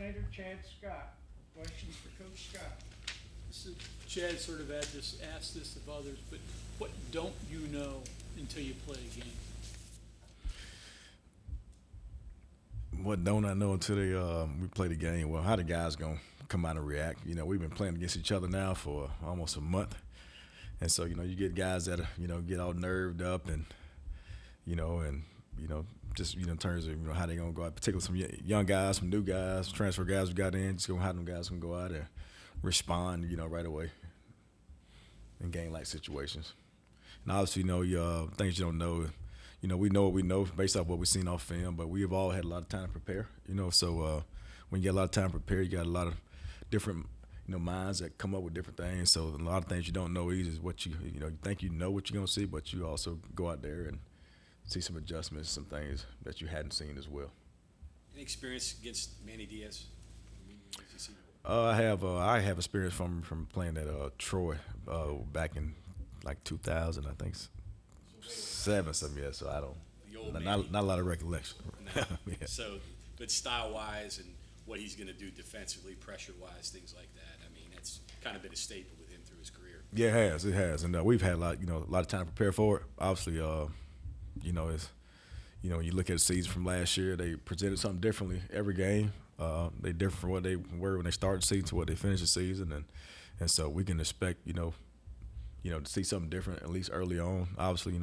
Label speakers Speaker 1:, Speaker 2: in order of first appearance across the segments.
Speaker 1: coordinator, Chad Scott. Questions for Coach Scott?
Speaker 2: So Chad sort of asked this of others, but what don't you know until you play a game?
Speaker 3: What don't I know until we play the game? Well, how the guys gonna come out and react? You know, we've been playing against each other now for almost a month, and so you get guys that get all nerved up and just in terms of how they gonna go out, particularly some young guys, some new guys, transfer guys we got in, just gonna have them guys can go out and respond right away in game like situations. And obviously, things you don't know. We know what we know based off what we've seen off film, but we have all had a lot of time to prepare. So when you get a lot of time to prepare, you got a lot of different minds that come up with different things. So a lot of things you don't know either is what you think you know what you're gonna see, but you also go out there and see some adjustments, some things that you hadn't seen as well.
Speaker 4: Any experience against Manny Diaz?
Speaker 3: I have experience from playing at Troy back in like 2000, I think. 7 something, yeah. So I don't. Not a lot of recollection.
Speaker 4: No.
Speaker 3: Yeah.
Speaker 4: So, but style-wise and what he's going to do defensively, pressure-wise, things like that. I mean, that's kind of been a staple with him through his career.
Speaker 3: Yeah, it has, and we've had a lot of time to prepare for it. Obviously, it's when you look at the season from last year, they presented something differently every game. They different from what they were when they started the season to what they finished the season, and so we can expect to see something different at least early on. Obviously,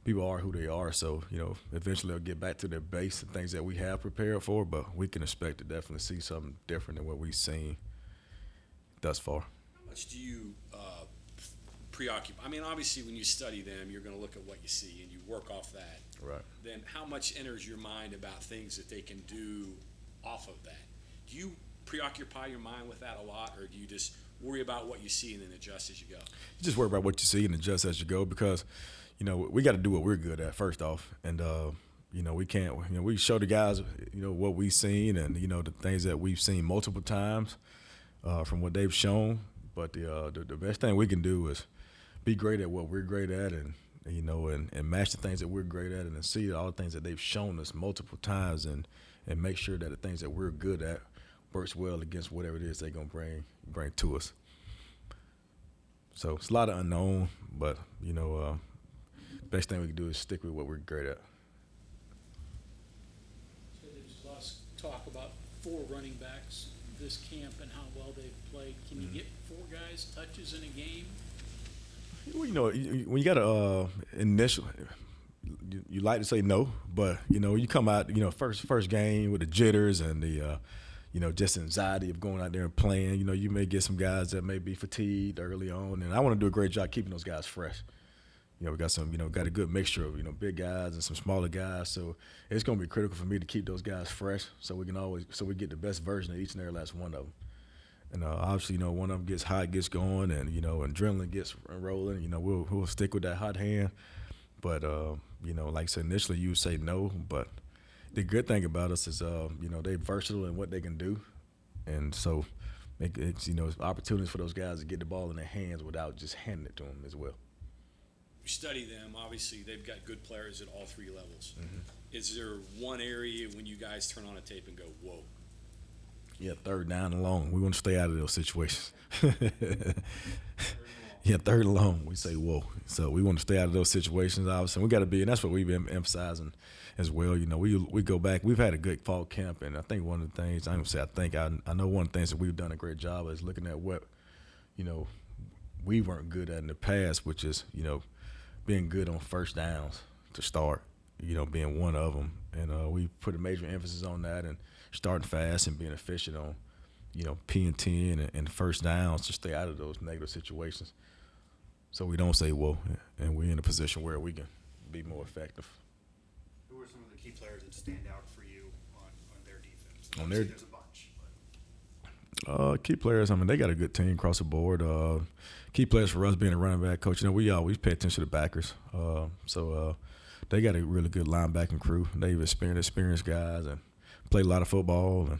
Speaker 3: people are who they are, so eventually they'll get back to their base and things that we have prepared for. But we can expect to definitely see something different than what we've seen thus far.
Speaker 4: How much do you preoccupy? I mean, obviously, when you study them, you're going to look at what you see and you work off that.
Speaker 3: Right.
Speaker 4: Then how much enters your mind about things that they can do off of that? Do you preoccupy your mind with that a lot, or do you just worry about what you see and then adjust as you go?
Speaker 3: You just worry about what you see and adjust as you go, because we got to do what we're good at first off, and we can't. We show the guys what we've seen and the things that we've seen multiple times from what they've shown. But the best thing we can do is be great at what we're great at, and match the things that we're great at, and then see all the things that they've shown us multiple times, and make sure that the things that we're good at works well against whatever it is they're gonna bring to us. So it's a lot of unknown, but best thing we can do is stick with what we're great at.
Speaker 2: So there's a lot of talk about 4 running backs this camp and how well they've played. Can you get 4 guys touches in a game?
Speaker 3: Well, when you got a initial, you like to say no, but you come out, first game with the jitters and the, just anxiety of going out there and playing. You may get some guys that may be fatigued early on, and I want to do a great job keeping those guys fresh. We got got a good mixture of big guys and some smaller guys, so it's going to be critical for me to keep those guys fresh, so we get the best version of each and every last one of them. And obviously, one of them gets hot, gets going, and adrenaline gets rolling. We'll stick with that hot hand. But like I said, initially you would say no. But the good thing about us is they're versatile in what they can do, and so it's opportunities for those guys to get the ball in their hands without just handing it to them as well.
Speaker 4: You study them. Obviously, they've got good players at all 3 levels.
Speaker 3: Mm-hmm.
Speaker 4: Is there one area when you guys turn on a tape and go, whoa?
Speaker 3: Yeah, 3rd down and long. We want to stay out of those situations. Yeah, 3rd and long. We say whoa. So we want to stay out of those situations, obviously. We got to be, and that's what we've been emphasizing as well. We go back. We've had a good fall camp, and I think one of the things, I know one of the things that we've done a great job is looking at what, we weren't good at in the past, which is, being good on first downs to start, being one of them. And we put a major emphasis on that and starting fast and being efficient on, P&10 and first downs to stay out of those negative situations. So we don't say, whoa, and we're in a position where we can be more effective.
Speaker 5: Who are some of the key players that stand out for you on their defense?
Speaker 3: On their-
Speaker 5: There's a bunch.
Speaker 3: Key players, they got a good team across the board. Key players for us being a running back coach, we always pay attention to the backers. So they got a really good linebacking crew. They've experienced guys and played a lot of football. And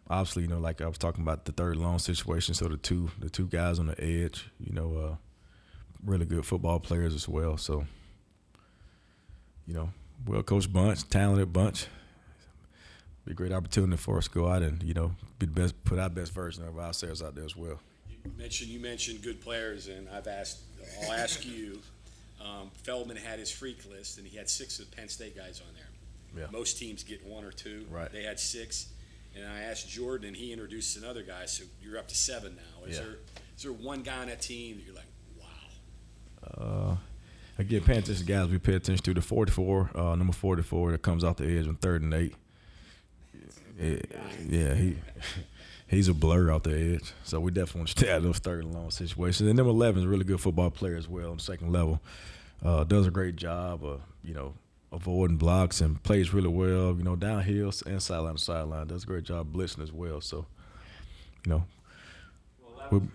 Speaker 3: obviously, like I was talking about the 3rd long situation, so the two guys on the edge, really good football players as well. So, well-coached bunch, talented bunch. be a great opportunity for us to go out and be the best, put our best version of ourselves out there as well.
Speaker 4: You mentioned good players, and I'll ask you. Feldman had his freak list, and he had 6 of the Penn State guys on there.
Speaker 3: Yeah.
Speaker 4: Most teams get 1 or 2.
Speaker 3: Right.
Speaker 4: They had 6, and I asked Jordan, and he introduced another guy, so you're up to 7 now. Is there one guy on that team that you're like, wow?
Speaker 3: Again, paying attention to guys we pay attention to, the 44, number 44 that comes off the edge on 3rd and 8. He's a blur off the edge. So we definitely want to stay out of those 3rd and long situations. And number 11 is a really good football player as well on the second level. Does a great job of, avoiding blocks and plays really well, downhill and sideline to sideline. Does a great job blitzing as well. So,
Speaker 4: Well, that was good.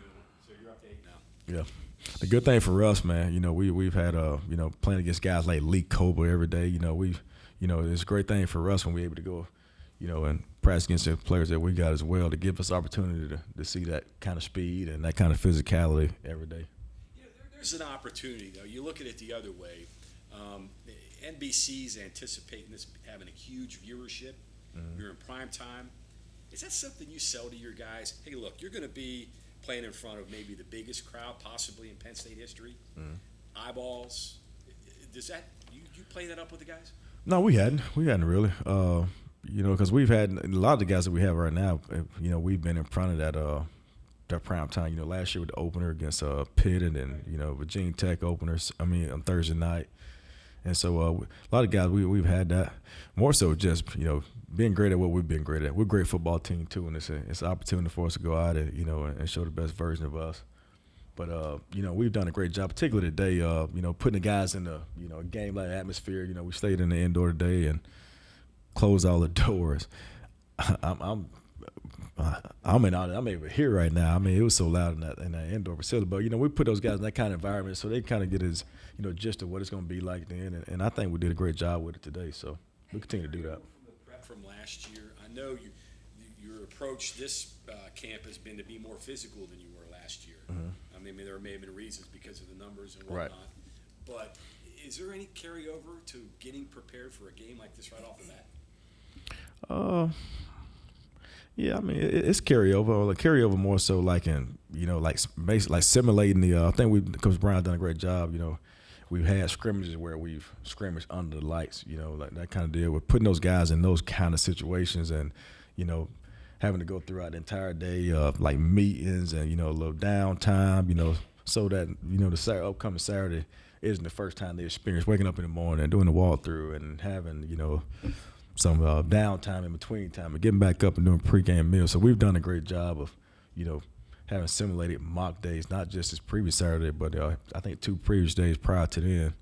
Speaker 4: So you're up to 8 now.
Speaker 3: Yeah. The good thing for us, man, we've had playing against guys like Lee Cobra every day. It's a great thing for us when we're able to go, and practice against the players that we got as well to give us opportunity to see that kind of speed and that kind of physicality every day.
Speaker 4: Yeah, there's an opportunity though. You look at it the other way. NBC's anticipating this having a huge viewership. Mm-hmm. You're in prime time. Is that something you sell to your guys? Hey, look, you're going to be playing in front of maybe the biggest crowd possibly in Penn State history. Mm-hmm. Eyeballs. Does that you play that up with the guys?
Speaker 3: No, we hadn't really. Because we've had a lot of the guys that we have right now. We've been in front of that prime time. Last year with the opener against Pitt, and then Virginia Tech openers. On Thursday night. And so a lot of guys we've had that. More so just being great at what we've been great at. We're a great football team too, and it's an opportunity for us to go out and and show the best version of us. But we've done a great job, particularly today. Putting the guys in the a game like atmosphere. We stayed in the indoor today and closed all the doors. I'm able to hear right now. It was so loud in that indoor facility. But we put those guys in that kind of environment so they kind of get his gist of what it's going to be like then. And I think we did a great job with it today. So we continue to do that.
Speaker 4: From the prep from last year, I know your approach this camp has been to be more physical than you were last year. Mm-hmm. There may have been reasons because of the numbers and whatnot.
Speaker 3: Right.
Speaker 4: But is there any carryover to getting prepared for a game like this right off the bat?
Speaker 3: Yeah, it's carryover. Or carryover more so like in basically like simulating the. I think Coach Brown's done a great job. We've had scrimmages where we've scrimmaged under the lights. Like that kind of deal. We're putting those guys in those kind of situations, and having to go throughout the entire day of like meetings and a little downtime. So that the upcoming Saturday isn't the first time they experience waking up in the morning and doing the walkthrough and having some downtime in between time and getting back up and doing pregame meals. So we've done a great job of, having simulated mock days, not just this previous Saturday, but I think 2 previous days prior to then,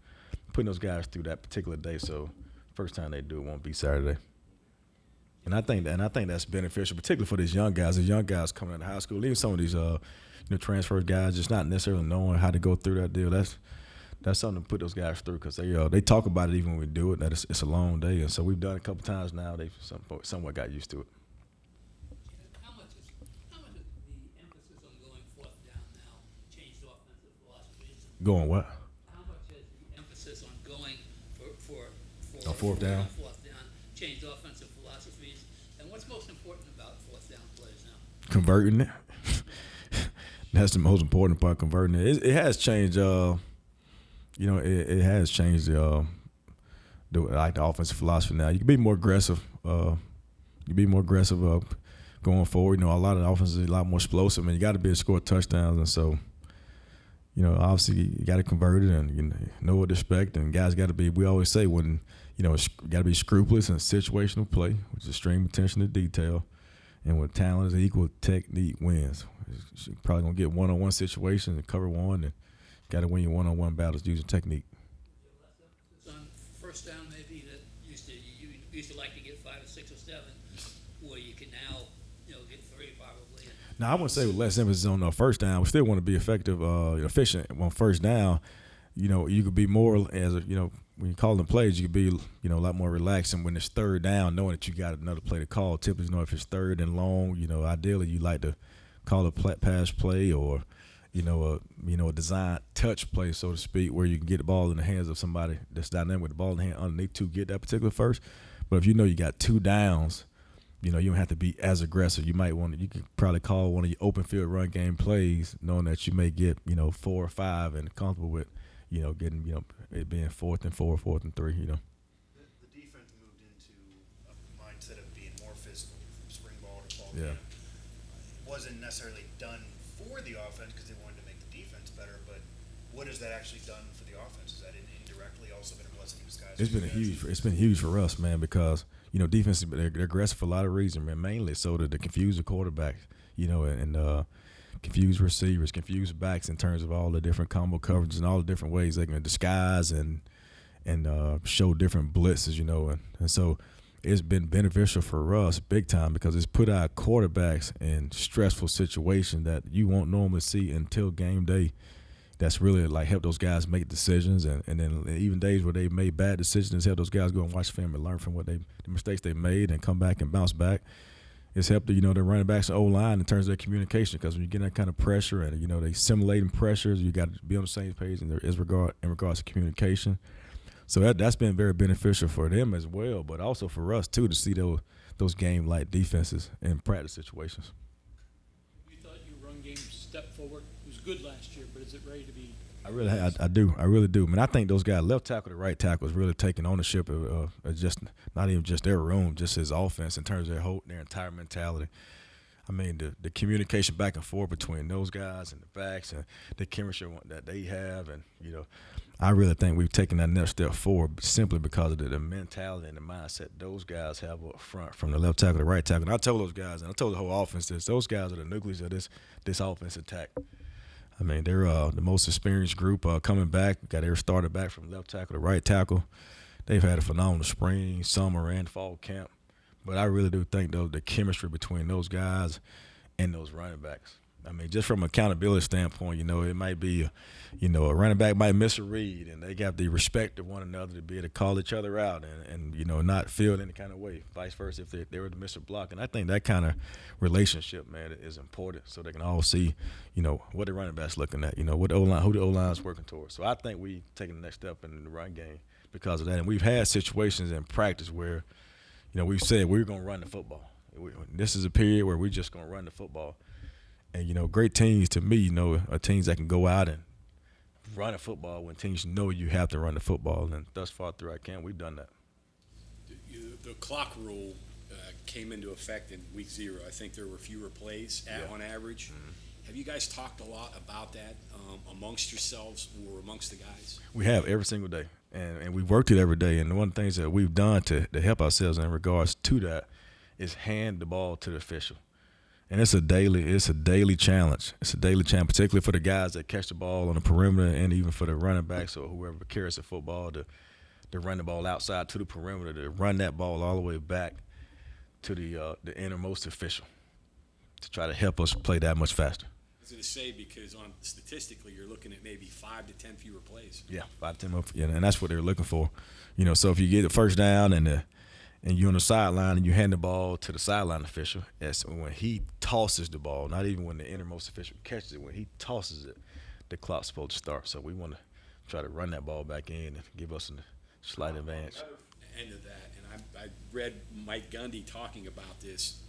Speaker 3: putting those guys through that particular day. So first time they do it won't be Saturday. And I think that's beneficial, particularly for these young guys. The young guys coming out of high school, even some of these transfer guys, just not necessarily knowing how to go through that deal. That's something to put those guys through because they talk about it even when we do it, that it's a long day. And so we've done it a couple times now. They've somewhat got used to it.
Speaker 6: How much has the emphasis on going 4th down now changed offensive philosophies?
Speaker 3: Going what?
Speaker 6: How much has the emphasis on going for
Speaker 3: On 4th down?
Speaker 6: 4th down changed offensive philosophies? And what's most important about 4th down plays now?
Speaker 3: Converting it. That's the most important part, converting it. It has changed. It has changed the offensive philosophy now. You can be more aggressive. Going forward. A lot of the offenses are a lot more explosive, and you got to be able to score touchdowns. And so, obviously you got to convert it and know what to expect. And guys got to be. We always say when it's got to be scrupulous in situational play, which is extreme attention to detail, and with talent is equal, technique wins. You're probably gonna get one-on-one situations and cover one and. Got to win your one-on-one battles using technique.
Speaker 6: On 1st down, maybe that you used to like to get 5 or 6 or 7, where you can now get 3 probably.
Speaker 3: Now I wouldn't say with less emphasis on 1st down. We still want to be effective, efficient on 1st down. You could be more as when you call them plays, you could be a lot more relaxed. And when it's 3rd down, knowing that you got another play to call. Typically, if it's 3rd and long, ideally you like to call a pass play or. A design touch play, so to speak, where you can get the ball in the hands of somebody that's dynamic with the ball in the hand underneath to get that particular first. But if you got 2 downs you don't have to be as aggressive. You could probably call one of your open field run game plays, knowing that you may get 4 or 5 and comfortable with getting it being 4th and 4, 4th and 3.
Speaker 5: The defense moved into a mindset of being more physical from spring ball to fall
Speaker 3: Yeah.
Speaker 5: camp. It wasn't necessarily done for the offense because they wanted to make the defense better, but what has that actually done for the offense? Has that indirectly also been a blessing in disguise?
Speaker 3: It's been huge for us, man, because defense they're aggressive for a lot of reasons, man. Mainly so to confuse the quarterback, and confuse receivers, confuse backs in terms of all the different combo coverages and all the different ways they can disguise and show different blitzes, and so it's been beneficial for us big time because it's put our quarterbacks in stressful situations that you won't normally see until game day. That's really help those guys make decisions, and then even days where they made bad decisions, help those guys go and watch film and learn from the mistakes they made and come back and bounce back. It's helped the running backs and O-line in terms of their communication, because when you get that kind of pressure and they simulating pressures, you got to be on the same page in regards to communication. So that's been very beneficial for them as well, but also for us too, to see those game-like defenses in practice situations.
Speaker 2: You thought your run game stepped forward. It was good last year, but is it ready to be?
Speaker 3: I really do. Man, I think those guys, left tackle to right tackle, is really taking ownership of just not even just their room, just his offense in terms of their entire mentality. I mean, the communication back and forth between those guys and the backs and the chemistry that they have, and I really think we've taken that next step forward simply because of the mentality and the mindset those guys have up front, from the left tackle to right tackle. And I told those guys, and I told the whole offense this: those guys are the nucleus of this offense attack. I mean, they're the most experienced group coming back. Got their starter back from left tackle to right tackle. They've had a phenomenal spring, summer, and fall camp. But I really do think, though, the chemistry between those guys and those running backs. I mean, just from an accountability standpoint, it might be, a running back might miss a read, and they got the respect of one another to be able to call each other out and not feel any kind of way. Vice versa, if they were to miss a block. And I think that kind of relationship, man, is important, so they can all see, what the running back's looking at, what the O-line, who the O-line's working towards. So I think we've taken the next step in the run game because of that. And we've had situations in practice where, we've said we're going to run the football. This is a period where we're just going to run the football. And, great teams to me, are teams that can go out and run a football when teams know you have to run the football. And thus far through our camp, we've done that.
Speaker 4: The clock rule came into effect in week 0. I think there were fewer plays on average. Mm-hmm. Have you guys talked a lot about that amongst yourselves or amongst the guys?
Speaker 3: We have, every single day. And we worked it every day. And one of the things that we've done to help ourselves in regards to that is hand the ball to the official. And it's a daily challenge. It's a daily challenge, particularly for the guys that catch the ball on the perimeter, and even for the running backs or whoever carries the football to run the ball outside to the perimeter, to run that ball all the way back to the innermost official to try to help us play that much faster.
Speaker 4: I was going to say, because statistically you're looking at maybe 5 to 10 fewer plays.
Speaker 3: Yeah, 5 to 10 more. Yeah, and that's what they're looking for. So if you get the first down and you're on the sideline and you hand the ball to the sideline official, that's when he tosses the ball, not even when the innermost official catches it. When he tosses it, the clock's supposed to start. So we want to try to run that ball back in and give us a slight advantage.
Speaker 4: End of that, and I read Mike Gundy talking about this.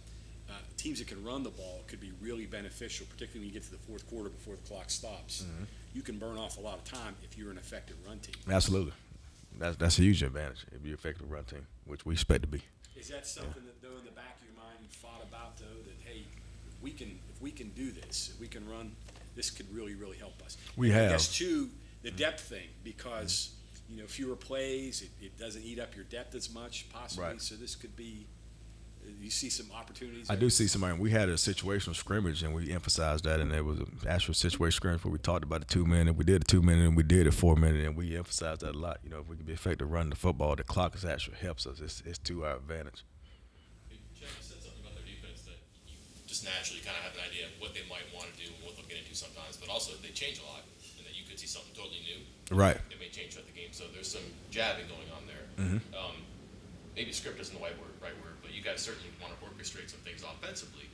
Speaker 4: Teams that can run the ball could be really beneficial, particularly when you get to the fourth quarter before the clock stops. Mm-hmm. You can burn off a lot of time if you're an effective run team.
Speaker 3: Absolutely. That's a huge advantage if you're an effective run team, which we expect to be.
Speaker 4: Is that something that, though, in the back of your mind you thought about, though, that, hey, if we can do this, if we can run, this could really, really help us?
Speaker 3: We have.
Speaker 4: I guess, too, the depth thing, because, fewer plays, it doesn't eat up your depth as much, possibly. Right. So this could be, you see some opportunities?
Speaker 3: I do see some. We had a situational scrimmage, and we emphasized that, and there was an actual situational scrimmage where we talked about the 2-minute. We did a 2-minute, and we did a 4-minute, and we emphasized that a lot. If we can be effective running the football, the clock actually helps us. It's to our advantage.
Speaker 7: Hey, Jeff, you said something about their defense that you just naturally kind of have an idea of what they might want to do and what they'll get into sometimes, but also they change a lot, and that you could see something totally new.
Speaker 3: Right.
Speaker 7: It may change throughout the game, so there's some jabbing going on there.
Speaker 3: Mm-hmm.
Speaker 7: Maybe script isn't the right word, but you guys certainly want to orchestrate some things offensively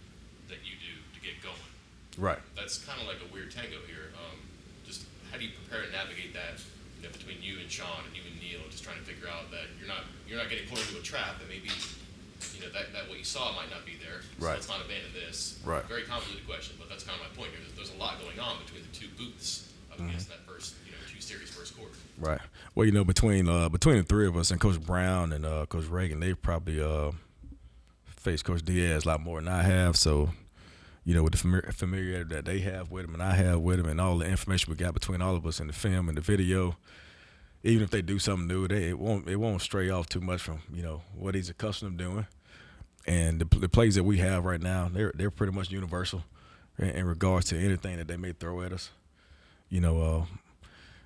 Speaker 7: that you do to get going.
Speaker 3: Right.
Speaker 7: That's kind of like a weird tango here. Just how do you prepare and navigate that between you and Sean and you and Neil, just trying to figure out that you're not getting pulled into a trap that maybe you know, that what you saw might not be there. So
Speaker 3: Right.
Speaker 7: let's not abandon this.
Speaker 3: Right.
Speaker 7: Very convoluted question, but that's kind of my point here. There's a lot going on between the two booths up against that first, you know, two series first quarter.
Speaker 3: Right. Well, you know, between the three of us and Coach Brown and Coach Reagan, they probably faced Coach Diaz a lot more than I have. So, you know, with the familiarity that they have with him and I have with him, and all the information we got between all of us in the film and the video, even if they do something new, it won't stray off too much from, you know, what he's accustomed to doing. And the plays that we have right now, they're pretty much universal in regards to anything that they may throw at us. You know,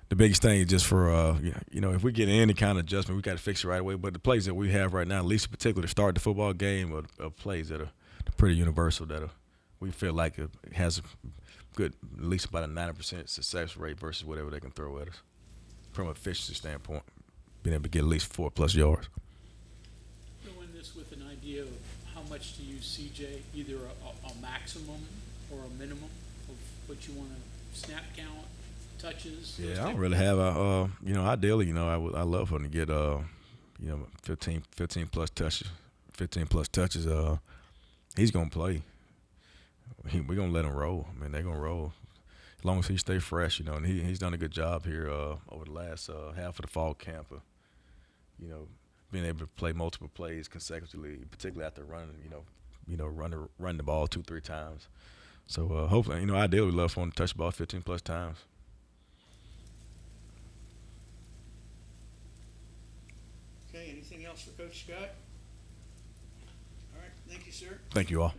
Speaker 3: the biggest thing is just for you know, if we get any kind of adjustment, we got to fix it right away. But the plays that we have right now, at least in particular to start the football game, are plays that are pretty universal, that we feel like it has a good, at least about a 90% success rate versus whatever they can throw at us from an efficiency standpoint, being able to get at least 4+ yards.
Speaker 2: Go in this with an idea of how much to use CJ, either a maximum or a minimum of what you want to snap count, touches.
Speaker 3: Yeah, I don't really have a, you know, ideally, you know, I love him to get, you know, 15 plus touches, 15 plus touches. He's gonna play. We're gonna let him roll. I mean, they're gonna roll as long as he stay fresh, you know. And he's done a good job here over the last half of the fall camp, you know, being able to play multiple plays consecutively, particularly after run the ball 2-3 times. So hopefully, you know, ideally, we love for him to touch the ball 15 plus times.
Speaker 1: Okay, anything else for Coach Scott? All right, thank you, sir.
Speaker 3: Thank you all.